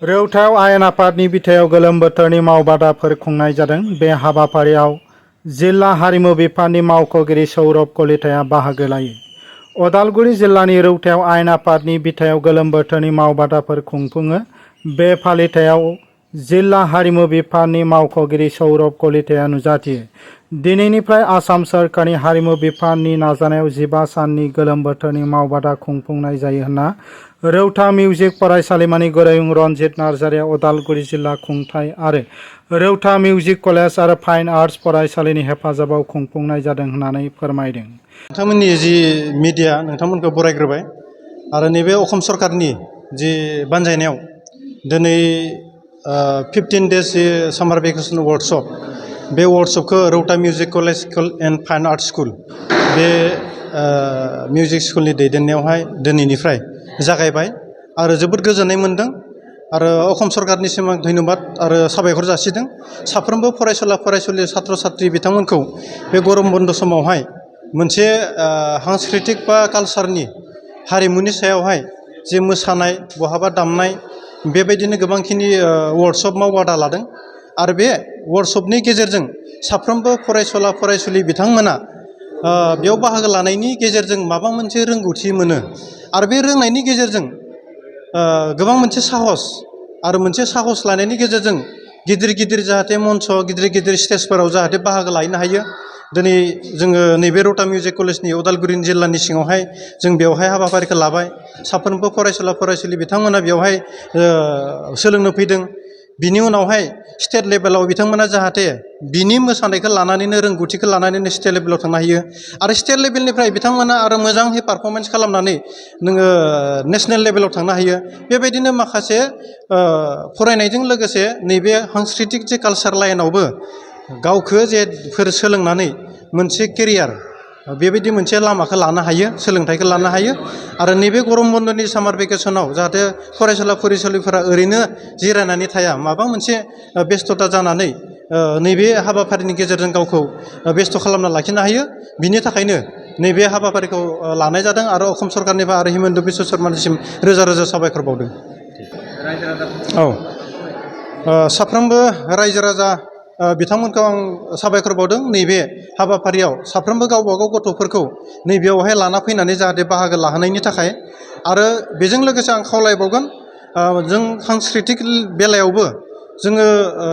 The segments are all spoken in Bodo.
रौतायाव आयेन आफादनि बिथायाव गोलोम बोथोरनि मावबादाफोर खुंनाय जादों। बे हाबाफारियाव जिल्ला हारिमु बिफाननि मावख'गिरि सौरभ कलिताया बाहागो लायो। उदालगुरि जिल्लानि रौतायाव आयेन आफादनि बिथायाव गोलोम बोथोरनि मावबादाफोर खुंफुङो। बे फालिथायाव जिल्ला हारिमु बिफाननि मावख'गिरि सौरभ कलिताया नुजाथियो। दिनैनिफ्राय आसाम सोरखारनि हारिमु बिफाननि नाजानायाव 15 साननि गोलोम बोथोरनि मावबादा खुंफुंनाय जायो होनना रौता मिउजिक फरायसालिमानि गोरों रनजित नार्जारिया उदालगुरि जिल्ला खुंथाय आरो रौता मिउजिक कलेज आरो फाइन आर्ट्स फरायसालिनि हेफाजाबाव खुंफुंनाय जादों होननानै फोरमायदों। नोंथांमोननि जि मिडिया नोंथांमोनखौ बरायग्रोबाय आरो नैबे असम सरकारनि जि बानजायनायाव दिनै 15 डेज सामार भेकेसन वर्कशप बे वर्कशपखौ Rauta music college and fine art school बे मिउजिक स्कुलनि दैदेननायावहाय दिनैनिफ्राय जागायबाय आरो जोबोद गोजोननाय मोनदों आरो असम सरकारनिसिम आं धन्यबाद आरो साबायखर जासिदों। साफ्रोमबो फरायसुला सात्र सात्रि बिथांमोनखौ बे गरम बन्द समावहाय मोनसे सांस्कृतिक बा कालसारनि हारिमुनि सायावहाय जे मोसानाय बहाबा दामनाय बेबायदिनो गोबांखिनि वर्कशप मावबादा लादों आरो बे वर्कशपनि गेजेरजों साफ्रोमबो फरायसुलि बिथांमोना बेयाव बाहागो लानायनि गेजेरजों माबा मोनसे रोंगौथि मोनो आरो बे रोंनायनि गेजेरजों गोबां मोनसे साहस आरो मोनसे साहस लानायनि गेजेरजों गिदिर जाहाथे मन्च गिदिर स्टेजफोराव जाहाथे बाहागो लानो हायो। दिनै जोङो नैबे रौता मिउजिक कलेजनि उदालगुरि जिल्लानि सिङावहाय जों बेवहाय हाबाफारिखौ लाबाय। साफ्रोमबो फरायसुलि बिथांमोना बेवहाय सोलोंनो फैदों। बिनि उनावहाय स्टेट लेभेलाव बिथांमोना जाहाथे बिनि मोसानायखौ लानानैनो रोंगौथिखौ लानानैनो स्टेट लेभेलाव थांनो हायो आरो स्टेट लेभेलनिफ्राय बिथांमोना आरो मोजाङै पारफरमेन्स खालामनानै नोङो नेसनेल लेभेलाव थांनो हायो। बेबायदिनो माखासे फरायनायजों लोगोसे नैबे सांस्कृतिक जे कालसार लाइनावबो गावखौ जेफोर सोलोंनानै मोनसे केरियार बेबायदि मोनसे लामाखौ लानो हायो, सोलोंथाइखौ लानो हायो आरो नैबे गरम बन्दनि सामार भेकेसनाव जाहाथे फरायसुलिफोरा ओरैनो जिरायनानै थाया, माबा मोनसे बेस्थता जानानै नैबे हाबाफारिनि गेजेरजों गावखौ बेस्थ खालामना लाखिनो हायो। बिनि थाखायनो नैबे हाबाफारिखौ लानाय जादों आरो असम सरकारनिफ्राय आरो हिमन्त बिश्व शर्मानिसिम रोजा साबायखर बावदों। औ साफ्रोमबो रायजो राजा बिथांमोनखौ आं साबायखर बावदों। नैबे हाबाफारियाव साफ्रोमबो गावबागाव गथ'फोरखौ नैबेयावहाय लाना फैनानै जाहाथे बाहागो लाहोनायनि थाखाय आरो बेजों लोगोसे आं खावलायबावगोन जों सांस्कृतिक बेलायावबो जोङो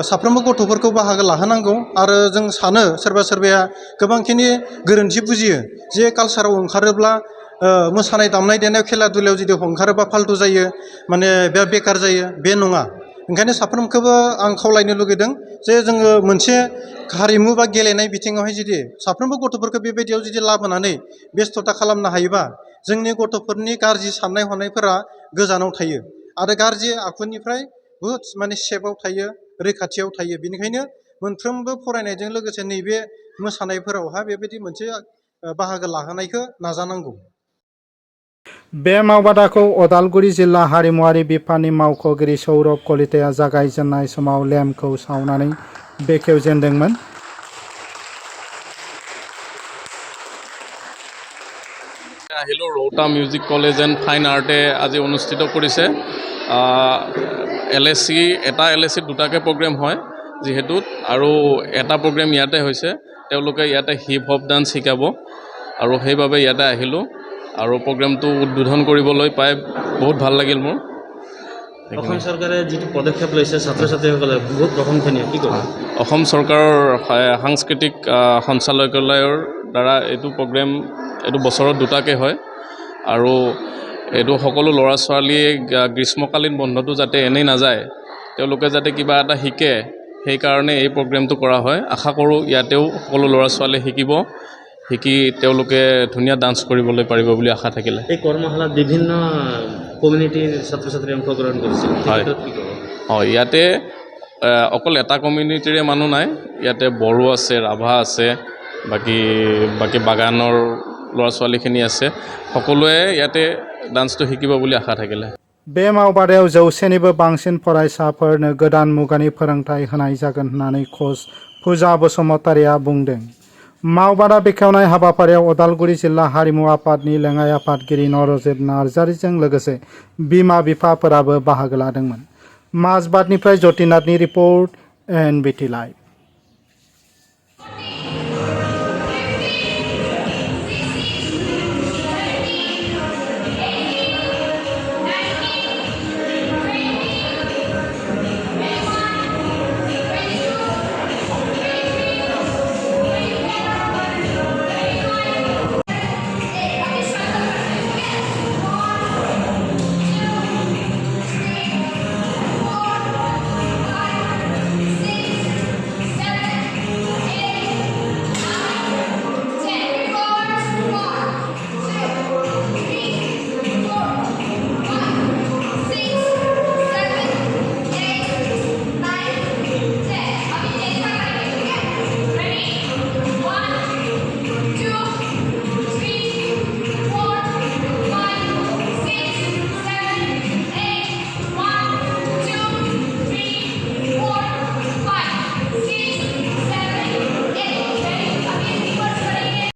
साफ्रोमबो गथ'फोरखौ बाहागो लाहोनांगौ आरो जों सानो सोरबाया गोबांखिनि गोरोन्थि बुजियो जे कालसाराव ओंखारोब्ला मोसानाय दामनाय देनायाव खेला दुलायाव जुदि ओंखारोबा फाल्थु जायो, माने बेकार जायो। बे नङा। ओंखायनो साफ्रोमखौबो आं खावलायनो लुगैदों जे जोङो मोनसे हारिमु बा गेलेनाय बिथिङावहाय जुदि साफ्रोमबो गथ'फोरखौ बेबायदियाव जुदि लाबोनानै बेस्थता खालामनो हायोबा जोंनि गथ'फोरनि गाज्रि साननाय हनायफोरा गोजानाव थायो आरो गाज्रि आखुनिफ्राय बुहुद माने सेफआव थायो, रैखाथियाव थायो। बेनिखायनो मोनफ्रोमबो फरायनायजों लोगोसे नैबे मोसानायफोरावहा बेबायदि मोनसे बाहागो लाहोनायखौ नाजानांगौ। बे मावबादाखौ उदालगुरि जिल्ला हारिमुआरि बिफाननि मावख'गिरि सौरभ कलिताया जागायजेननाय समाव लेम्पखौ सावनानै बेखेवजेनदोंमोन। আহিলোঁ Rauta music college and fine আৰ্টে আজি অনুষ্ঠিত কৰিছে। LSC এটা LSC দুটাকৈ প্ৰগ্ৰেম হয় যিহেতুত, আৰু এটা প্ৰগ্ৰেম ইয়াতে হৈছে। তেওঁলোকে ইয়াতে হিপ হপ ডান্স শিকাব আৰু সেইবাবে ইয়াতে আহিলোঁ আৰু প্ৰগ্ৰেমটো উদ্বোধন কৰিবলৈ পাই বহুত ভাল লাগিল মোৰ। অসম চৰকাৰে যিটো পদক্ষেপ লৈছে ছাত্ৰ ছাত্ৰীসকলে বহুত প্ৰশংসনীয়, কি ক'ব? অসম চৰকাৰৰ সাংস্কৃতিক সঞ্চালকালয়ৰ দ্বাৰা এইটো বছৰত দুটাকৈ হয় আৰু এইটো সকলো ল'ৰা ছোৱালীয়ে গ্ৰীষ্মকালীন বন্ধটো যাতে এনেই নাযায়, তেওঁলোকে যাতে কিবা এটা শিকে, সেইকাৰণে এই প্ৰগ্ৰেমটো কৰা হয়। আশা কৰোঁ ইয়াতেও সকলো ল'ৰা ছোৱালীয়ে শিকি তেওঁলোকে ধুনীয়া ডান্স কৰিবলৈ পাৰিব বুলি আশা থাকিলে। এই কৰ্মশালাত বিভিন্ন কমিউনিটিৰ ছাত্ৰ ছাত্ৰী অংশগ্ৰহণ কৰিছিল। হয়, ইয়াতে অকল এটা কমিউনিটিৰে মানুহ নাই, ইয়াতে বড়ো আছে, ৰাভা আছে, বাকী বাগানৰ ল'ৰা ছোৱালীখিনি আছে। সকলোৱে ইয়াতে ডান্সটো শিকিব বুলি আশা থাকিলে। बे मावबादायाव 100निबो बांसिन फरायसाफोरनो गोदान मुगानि फोरोंथाय होनाय जागोन होननानै कच फुजा बसुमतारिया बुंदों। मावबादा बेखेवनाय हाबाफारियाव उदालगुरि जिल्ला हारिमु आफादनि लेङाइ आफादगिरि रनजित नार्जारिजों लोगोसे बिमा बिफाफोराबो बाहागो लादोंमोन। মাজবাटनिफ्राय जतिनाथनि रिपर्ट एनबिटि लाइभ।